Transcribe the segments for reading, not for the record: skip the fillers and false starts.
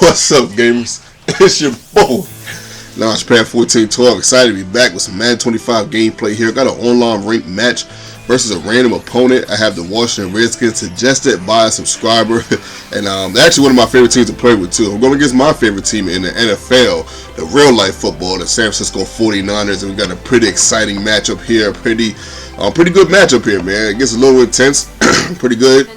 What's up, gamers? It's your boy, Launchpad 1412. Excited to be back with some Madden 25 gameplay here. Got an online ranked match versus a random opponent. I have the Washington Redskins, suggested by a subscriber, and they're actually one of my favorite teams to play with too. I'm going against my favorite team in the NFL, the real life football, the San Francisco 49ers, and we got a pretty exciting matchup here. Pretty good matchup here, man. It gets a little intense. Pretty good.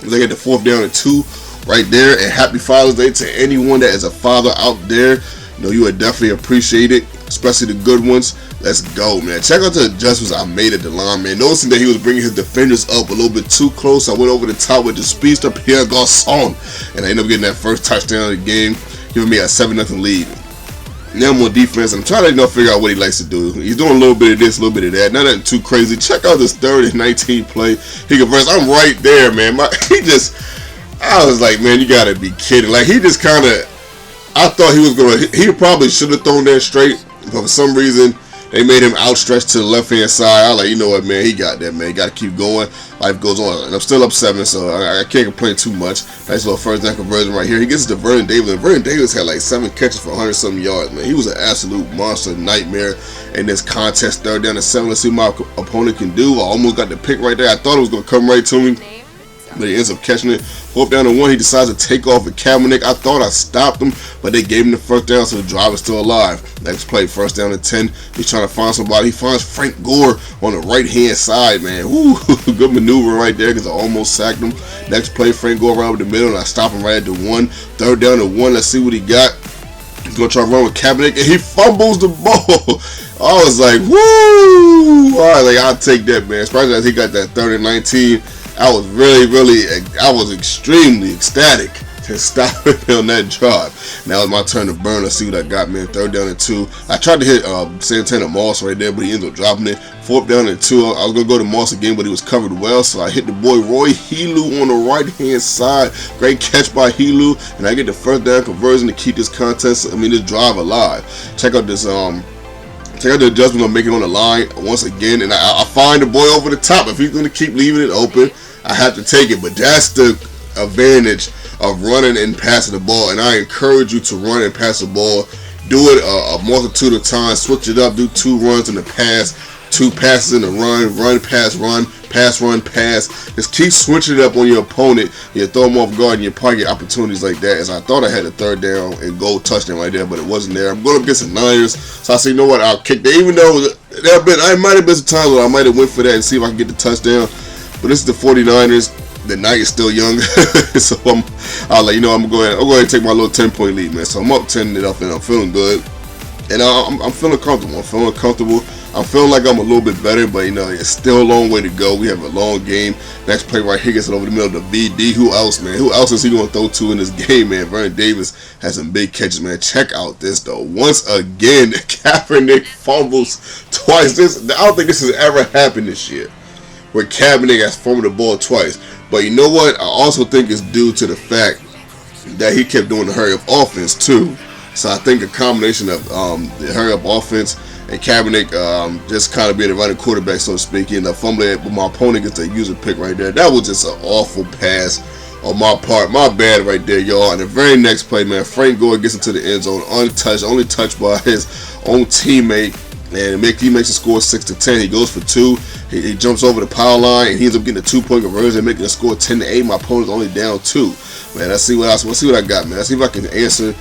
They get the 4th down and 2 right there. And happy Father's Day to anyone that is a father out there. You know, you would definitely appreciate it, especially the good ones. Let's go, man. Check out the adjustments I made at the line, man. Noticing that he was bringing his defenders up a little bit too close. I went over the top with the speedster Pierre Garçon, and I ended up getting that first touchdown of the game, giving me a 7-0 lead. Now I'm on defense, and I'm trying to figure out what he likes to do. He's doing a little bit of this, a little bit of that. Not nothing too crazy. Check out this 3rd and 19 play. He converts. I'm right there, man. I was like, man, you gotta be kidding. Like, he just kind of, I thought he probably should have thrown that straight, but for some reason, they made him outstretched to the left-hand side. I was like, you know what, man, he got that, man. He got to keep going. Life goes on. And I'm still up 7, so I can't complain too much. Nice little first down conversion right here. He gets it to Vernon Davis. And Vernon Davis had like 7 catches for 100-something yards, man. He was an absolute monster nightmare in this contest. 3rd down and 7. Let's see what my opponent can do. I almost got the pick right there. I thought it was going to come right to me, but he ends up catching it. 4th down and 1, he decides to take off with Kaepernick. I thought I stopped him, but they gave him the 1st down, so the drive is still alive. Next play, 1st down and 10. He's trying to find somebody. He finds Frank Gore on the right-hand side, man. Woo, good maneuver right there because I almost sacked him. Next play, Frank Gore right over the middle, and I stop him right at the 1. 3rd down and 1. Let's see what he got. He's going to try to run with Kaepernick, and he fumbles the ball. I was like, woo! All right, like, I'll take that, man. Especially as he got that 3rd and 19. I was extremely ecstatic to stop it on that drive. Now it's my turn to burn. Let's see what I got, man. 3rd down and 2. I tried to hit Santana Moss right there, but he ended up dropping it. 4th down and 2. I was going to go to Moss again, but he was covered well, so I hit the boy Roy Helu on the right-hand side. Great catch by Helu, and I get the 1st down conversion to keep this this drive alive. Check out this Check out the adjustment I'm making on the line once again, and I find the boy over the top. If he's going to keep leaving it open, I have to take it. But that's the advantage of running and passing the ball, and I encourage you to run and pass the ball. Do it a multitude of times. Switch it up. Do 2 runs in the pass, 2 passes in the run, pass, run, pass. Just keep switching it up on your opponent. You throw them off guard, and you probably get opportunities like that. As I thought I had a 3rd down and goal touchdown right there, but it wasn't there. I'm going up against the Niners, so I said, you know what? I'll kick that. Even though I might have been some times where I might have went for that and see if I can get the touchdown. But this is the 49ers. The night is still young, so I'll let you know. I'm going to take my little 10-point lead, man. So I'm up 10 it up, and I'm feeling good, and I'm feeling comfortable. I'm feeling like I'm a little bit better, but it's still a long way to go. We have a long game. Next play right here gets it over the middle of the VD. Who else, man? Who else is he going to throw to in this game, man? Vernon Davis has some big catches, man. Check out this, though. Once again, Kaepernick fumbles twice. I don't think this has ever happened this year, where Kaepernick has fumbled the ball twice. But you know what? I also think it's due to the fact that he kept doing the hurry-up offense, too. So I think a combination of the hurry-up offense and Kaepernick just kind of being a running quarterback, so to speak, and the fumbling, but my opponent gets a user pick right there. That was just an awful pass on my part. My bad right there, y'all. And the very next play, man, Frank Gore gets into the end zone untouched, only touched by his own teammate. And he makes the score 6-10. He goes for 2. He jumps over the power line, and he ends up getting a 2-point conversion, making the score 10-8. My opponent's only down 2. Man, let's see what else. Let's see what I got, man. Let's see if I can answer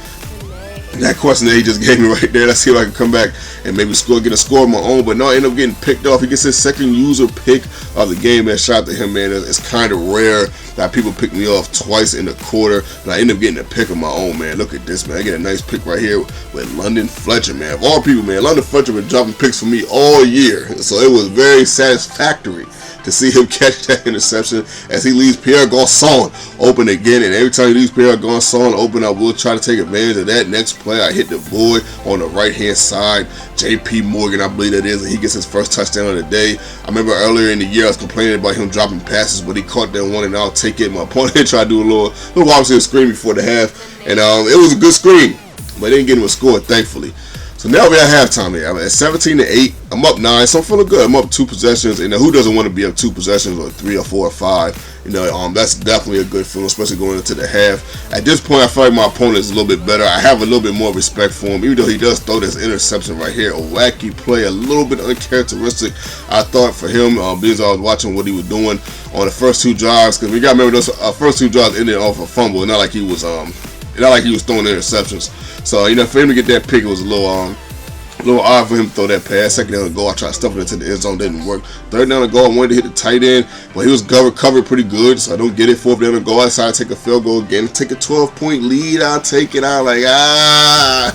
that question that he just gave me right there. Let's see if I can come back and maybe get a score of my own. But no, I end up getting picked off. He gets his 2nd user pick of the game, man. Shout out to him, man. It's kind of rare that people pick me off twice in the quarter, but I end up getting a pick of my own, man. Look at this, man. I get a nice pick right here with London Fletcher, man. Of all people, man, London Fletcher been dropping picks for me all year, so it was very satisfactory to see him catch that interception as he leaves Pierre Garçon open again. And every time he leaves Pierre Garçon open, I will try to take advantage of that. Next play, I hit the boy on the right-hand side, J.P. Morgan, I believe that is, and he gets his first touchdown of the day. I remember earlier in the year I was complaining about him dropping passes, but he caught that one, and I'll take it. My opponent tried to do a little obviously a screen before the half, and it was a good screen, but they didn't get him a score, thankfully. So now we're at halftime here. I'm at 17-8. I'm up 9, so I'm feeling good. I'm up 2 possessions. And who doesn't want to be up 2 possessions or 3 or 4 or 5? That's definitely a good feeling, especially going into the half. At this point, I feel like my opponent is a little bit better. I have a little bit more respect for him, even though he does throw this interception right here. A wacky play, a little bit uncharacteristic, I thought, for him, because I was watching what he was doing on the first 2 drives. Because we got to remember those first 2 drives ended off a fumble. Not like he was throwing interceptions. So for him to get that pick, it was a little odd for him to throw that pass. Second down and goal, I tried to stuff it into the end zone, didn't work. Third down and goal, I wanted to hit the tight end, but he was covered pretty good, so I don't get it. Fourth down and goal, I decided to take a field goal again, take a 12-point lead. I'll take it. I'm like, I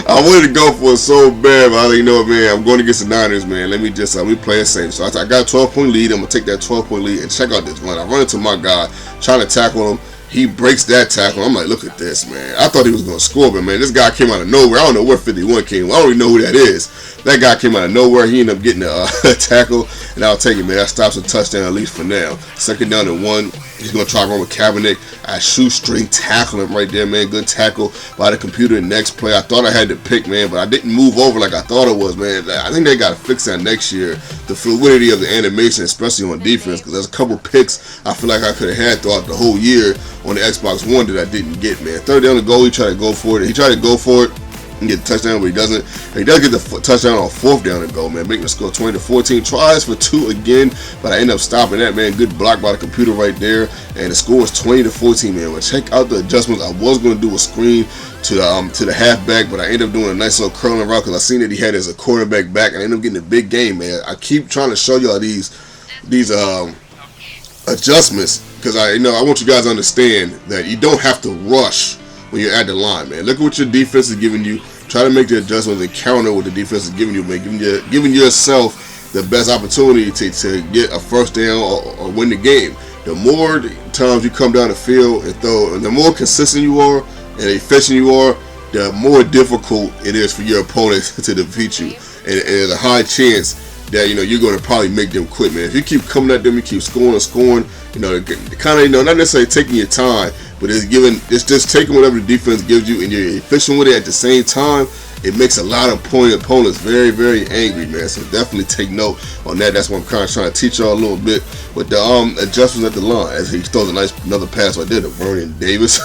wanted to go for it so bad, but I was like, man, I'm going against the Niners, man. Let me play it safe. So I got a 12-point lead. I'm going to take that 12-point lead and check out this run. I run into my guy, trying to tackle him. He breaks that tackle. I'm like, look at this, man. I thought he was going to score, but, man, this guy came out of nowhere. I don't know where 51 came from. I don't even know who that is. That guy came out of nowhere. He ended up getting a tackle, and I'll take it, man. That stops a touchdown, at least for now. Second down and 1. He's going to try to run with Kaepernick. I shoestring tackle him right there, man. Good tackle by the computer. Next play, I thought I had the pick, man, but I didn't move over like I thought it was, man. I think they got to fix that next year. The fluidity of the animation, especially on defense, because there's a couple picks I feel like I could have had throughout the whole year on the Xbox One that I didn't get, man. Third down and goal, he tried to go for it. He tried to go for it and get the touchdown, but he doesn't. He does get the touchdown on fourth down and goal, man, making the score 20-14. Tries for 2 again, but I end up stopping that, man. Good block by the computer right there, and the score was 20-14, man. But check out the adjustments. I was going to do a screen to the halfback, but I ended up doing a nice little curling route because I seen that he had as a quarterback back, and I ended up getting a big game, man. I keep trying to show y'all these adjustments because I want you guys to understand that you don't have to rush when you're at the line, man. Look at what your defense is giving you. Try to make the adjustments and counter what the defense is giving you, man. Giving yourself the best opportunity to get a first down or win the game. The more times you come down the field and throw, and the more consistent you are and efficient you are, the more difficult it is for your opponent to defeat you. And there's a high chance that you're going to probably make them quit, man. If you keep coming at them, you keep scoring, kind of not necessarily taking your time, but it's just taking whatever the defense gives you, and you're efficient with it at the same time. It makes a lot of opponents very, very angry, man. So definitely take note on that. That's what I'm kind of trying to teach y'all a little bit with the adjustments at the line. As he throws another pass right there to Vernon Davis.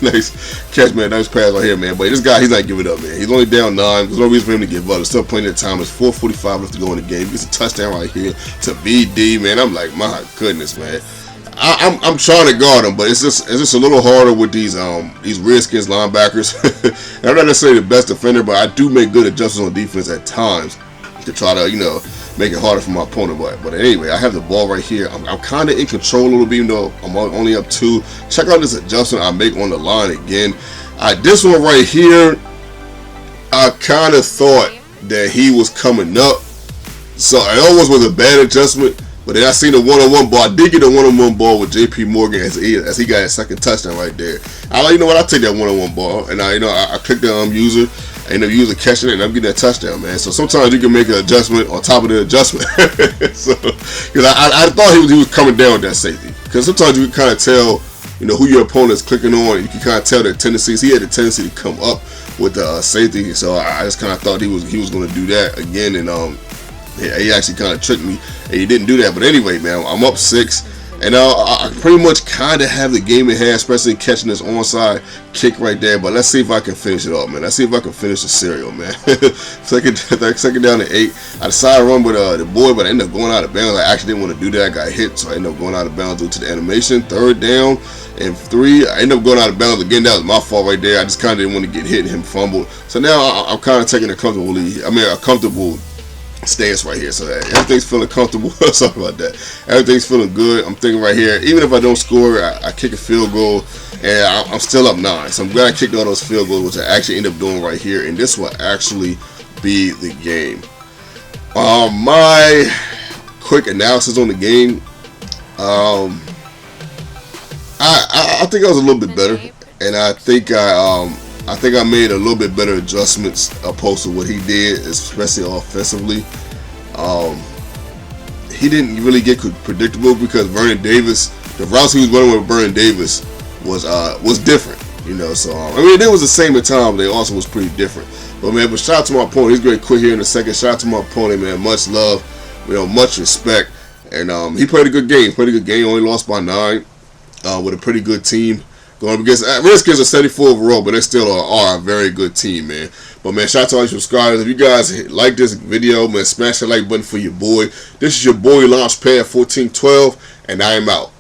Nice catch, man. Nice pass right here, man. But this guy, he's not giving up, man. He's only down 9. There's no reason for him to give up. There's still plenty of time. There's 4:45 left to go in the game. He gets a touchdown right here to BD, man. I'm like, my goodness, man. I'm trying to guard him, but it's just a little harder with these Redskins linebackers. I'm not necessarily the best defender, but I do make good adjustments on defense at times to try to make it harder for my opponent. But anyway, I have the ball right here. I'm kind of in control a little bit, even though I'm only up 2. Check out this adjustment I make on the line again. This one right here, I kind of thought that he was coming up, so it almost was a bad adjustment. But then I seen a one-on-one ball. I did get a one-on-one ball with J.P. Morgan as he got his second touchdown right there. I like, I'll take that one-on-one ball, and I click the user, and the user catching it, and I'm getting that touchdown, man. So sometimes you can make an adjustment on top of the adjustment. So, because I thought he was coming down with that safety. Because sometimes you can kind of tell, who your opponent's clicking on. You can kind of tell their tendencies. He had a tendency to come up with the safety, so I just kind of thought he was going to do that again, and he actually kind of tricked me, and he didn't do that. But anyway, man, I'm up 6, and I pretty much kind of have the game in hand, especially catching this onside kick right there. But let's see if I can finish it off, man. Let's see if I can finish the serial, man. second down to 8. I decided to run with the boy, but I ended up going out of bounds. I actually didn't want to do that. I got hit, so I ended up going out of bounds due to the animation. Third down and 3. I ended up going out of bounds again. That was my fault right there. I just kind of didn't want to get hit and him fumbled. So now I'm kind of taking a comfortable lead. A comfortable stance right here, so that everything's feeling comfortable. Sorry about that. Everything's feeling good. I'm thinking right here, even if I don't score, I kick a field goal, and I'm still up 9. So I'm glad I kicked all those field goals, which I actually end up doing right here, and this will actually be the game. My quick analysis on the game. I think I was a little bit better, and I think I made a little bit better adjustments opposed to what he did, especially offensively. He didn't really get predictable because Vernon Davis, the routes he was running with Vernon Davis was different, So it was the same at times, but they also was pretty different. But shout out to my opponent. He's going to quit here in a second. Shout out to my opponent, man. Much love, much respect. And he played a good game. Only lost by 9 with a pretty good team. Going up against Redskins are 74 overall, but they still are a very good team, man. But man, shout out to all you subscribers. If you guys like this video, man, smash that like button for your boy. This is your boy Launchpad 1412, and I am out.